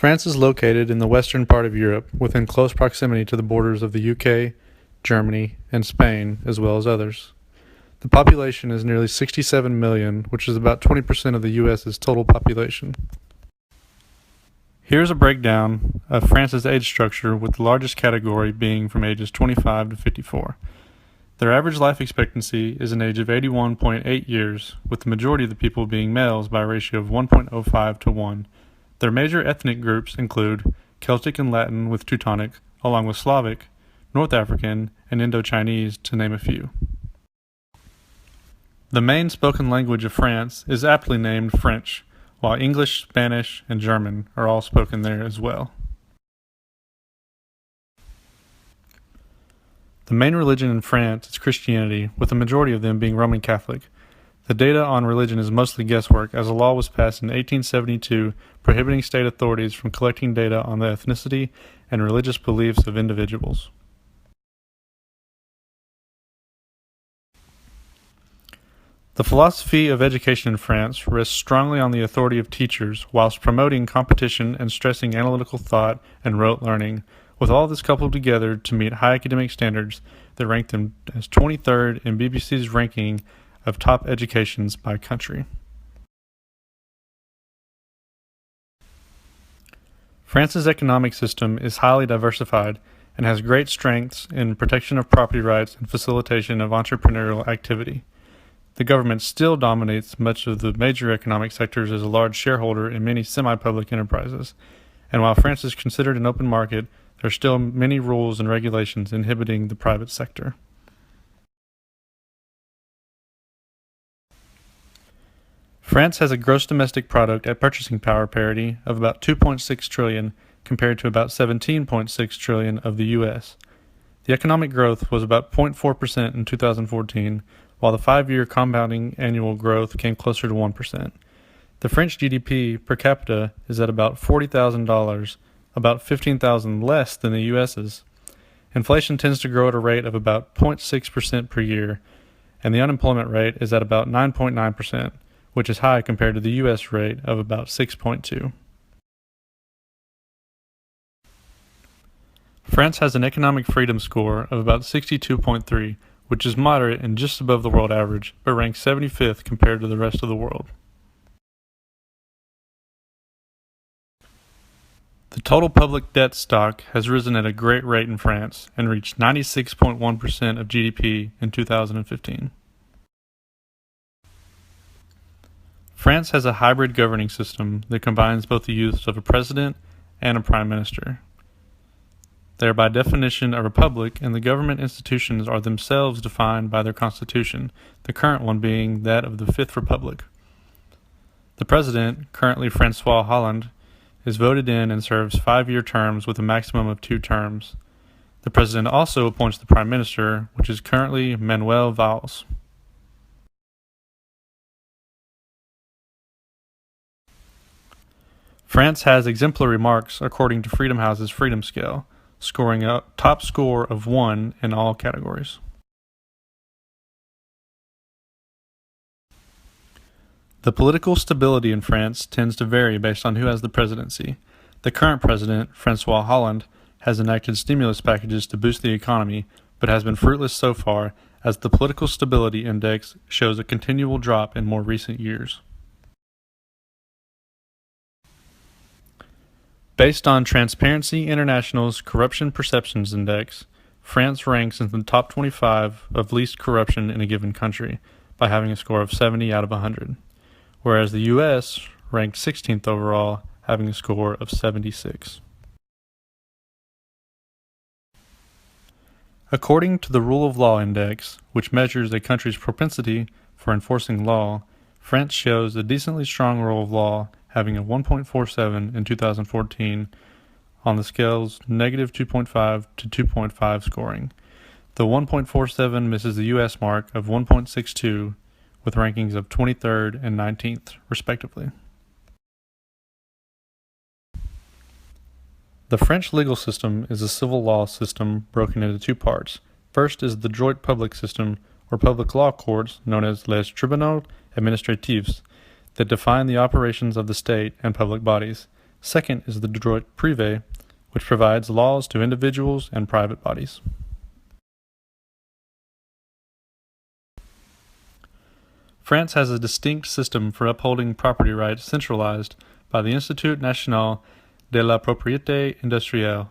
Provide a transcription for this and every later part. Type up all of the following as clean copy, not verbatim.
France is located in the western part of Europe, within close proximity to the borders of the UK, Germany, and Spain, as well as others. The population is nearly 67 million, which is about 20% of the US's total population. Here's a breakdown of France's age structure, with the largest category being from ages 25 to 54. Their average life expectancy is an age of 81.8 years, with the majority of the people being males by a ratio of 1.05 to 1. Their major ethnic groups include Celtic and Latin with Teutonic, along with Slavic, North African, and Indo-Chinese, to name a few. The main spoken language of France is aptly named French, while English, Spanish, and German are all spoken there as well. The main religion in France is Christianity, with the majority of them being Roman Catholic. The data on religion is mostly guesswork, as a law was passed in 1872 prohibiting state authorities from collecting data on the ethnicity and religious beliefs of individuals. The philosophy of education in France rests strongly on the authority of teachers, whilst promoting competition and stressing analytical thought and rote learning, with all this coupled together to meet high academic standards that rank them as 23rd in BBC's ranking of top educations by country. France's economic system is highly diversified and has great strengths in protection of property rights and facilitation of entrepreneurial activity. The government still dominates much of the major economic sectors as a large shareholder in many semi-public enterprises, and while France is considered an open market, there are still many rules and regulations inhibiting the private sector. France has a gross domestic product at purchasing power parity of about 2.6 trillion compared to about 17.6 trillion of the US. The economic growth was about 0.4% in 2014, while the 5-year compounding annual growth came closer to 1%. The French GDP per capita is at about $40,000, about $15,000 less than the US's. Inflation tends to grow at a rate of about 0.6% per year, and the unemployment rate is at about 9.9%, which is high compared to the US rate of about 6.2%. France has an economic freedom score of about 62.3, which is moderate and just above the world average, but ranks 75th compared to the rest of the world. The total public debt stock has risen at a great rate in France and reached 96.1% of GDP in 2015. France has a hybrid governing system that combines both the use of a president and a prime minister. They are by definition a republic, and the government institutions are themselves defined by their constitution, the current one being that of the Fifth Republic. The president, currently François Hollande, is voted in and serves 5-year terms with a maximum of 2 terms. The president also appoints the prime minister, which is currently Manuel Valls. France has exemplary marks according to Freedom House's Freedom Scale, scoring a top score of 1 in all categories. The political stability in France tends to vary based on who has the presidency. The current president, François Hollande, has enacted stimulus packages to boost the economy, but has been fruitless so far, as the political stability index shows a continual drop in more recent years. Based on Transparency International's Corruption Perceptions Index, France ranks in the top 25 of least corruption in a given country, by having a score of 70 out of 100, whereas the US ranked 16th overall, having a score of 76. According to the Rule of Law Index, which measures a country's propensity for enforcing law, France shows a decently strong rule of law, having a 1.47 in 2014 on the scale's negative 2.5 to 2.5 scoring. The 1.47 misses the US mark of 1.62 with rankings of 23rd and 19th, respectively. The French legal system is a civil law system broken into 2 parts. First is the droit public system, or public law courts, known as les tribunaux administratifs, that define the operations of the state and public bodies. Second is the droit privé, which provides laws to individuals and private bodies. France has a distinct system for upholding property rights centralized by the Institut National de la Propriété Industrielle.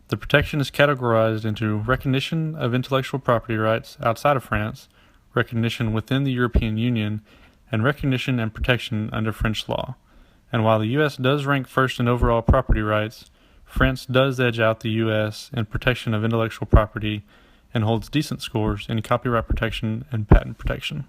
The protection is categorized into recognition of intellectual property rights outside of France, recognition within the European Union, and recognition and protection under French law. And while the U.S. does rank first in overall property rights, France does edge out the U.S. in protection of intellectual property and holds decent scores in copyright protection and patent protection.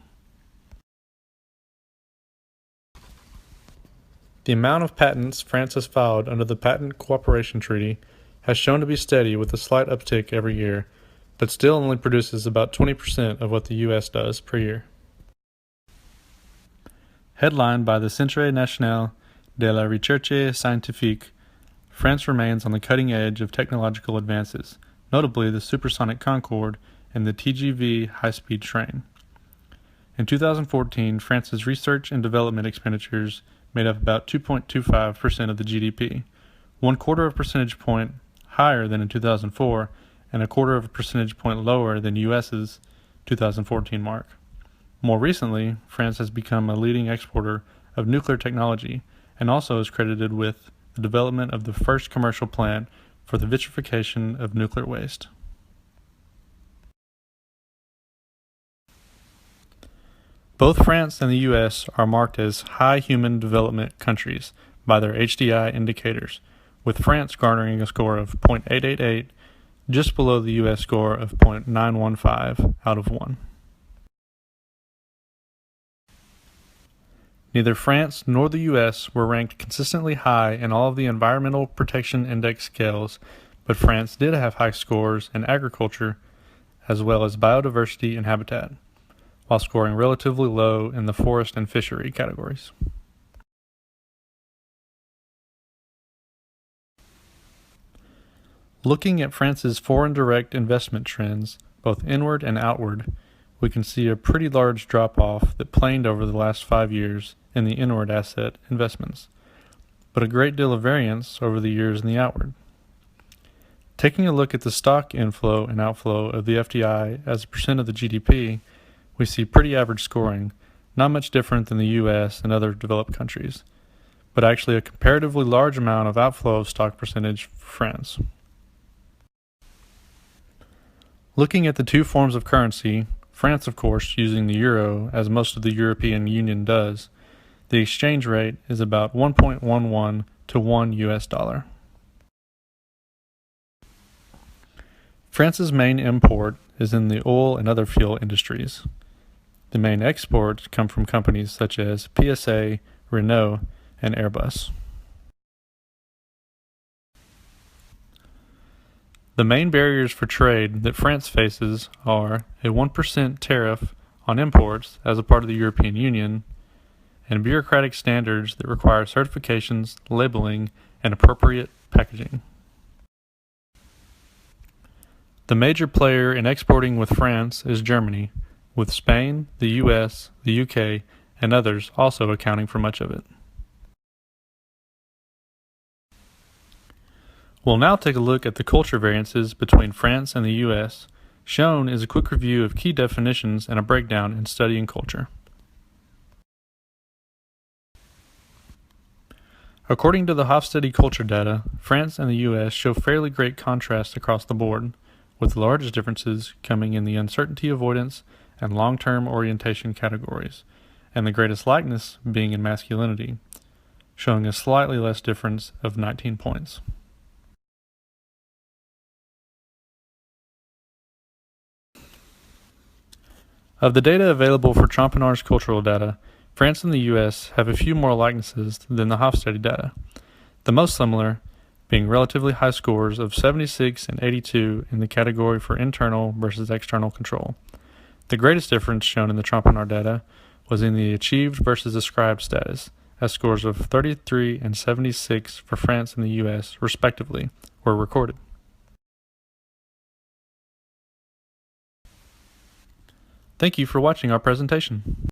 The amount of patents France has filed under the Patent Cooperation Treaty has shown to be steady with a slight uptick every year, but still only produces about 20% of what the U.S. does per year. Headlined by the Centre National de la Recherche Scientifique, France remains on the cutting edge of technological advances, notably the supersonic Concorde and the TGV high-speed train. In 2014, France's research and development expenditures made up about 2.25% of the GDP, 1/4 percentage point higher than in 2004 and 1/4 percentage point lower than US's 2014 mark. More recently, France has become a leading exporter of nuclear technology and also is credited with the development of the first commercial plant for the vitrification of nuclear waste. Both France and the U.S. are marked as high human development countries by their HDI indicators, with France garnering a score of 0.888, just below the U.S. score of 0.915 out of 1. Neither France nor the U.S. were ranked consistently high in all of the Environmental Protection Index scales, but France did have high scores in agriculture as well as biodiversity and habitat, while scoring relatively low in the forest and fishery categories. Looking at France's foreign direct investment trends, both inward and outward, we can see a pretty large drop-off that planed over the last 5 years in the inward asset investments, but a great deal of variance over the years in the outward. Taking a look at the stock inflow and outflow of the FDI as a percent of the GDP, we see pretty average scoring, not much different than the U.S. and other developed countries, but actually a comparatively large amount of outflow of stock percentage for France. Looking at the two forms of currency, France of course using the euro as most of the European Union does, the exchange rate is about 1.11 to 1 US dollar. France's main import is in the oil and other fuel industries. The main exports come from companies such as PSA, Renault, and Airbus. The main barriers for trade that France faces are a 1% tariff on imports as a part of the European Union, and bureaucratic standards that require certifications, labeling, and appropriate packaging. The major player in exporting with France is Germany, with Spain, the US, the UK, and others also accounting for much of it. We'll now take a look at the culture variances between France and the US. Shown is a quick review of key definitions and a breakdown in studying culture. According to the Hofstede culture data, France and the US show fairly great contrast across the board, with the largest differences coming in the uncertainty avoidance and long-term orientation categories, and the greatest likeness being in masculinity, showing a slightly less difference of 19 points. Of the data available for Trompinar's cultural data, France and the US have a few more likenesses than the Hofstede data, the most similar being relatively high scores of 76 and 82 in the category for internal versus external control. The greatest difference shown in the Trompinar data was in the achieved versus ascribed status, as scores of 33 and 76 for France and the US, respectively, were recorded. Thank you for watching our presentation.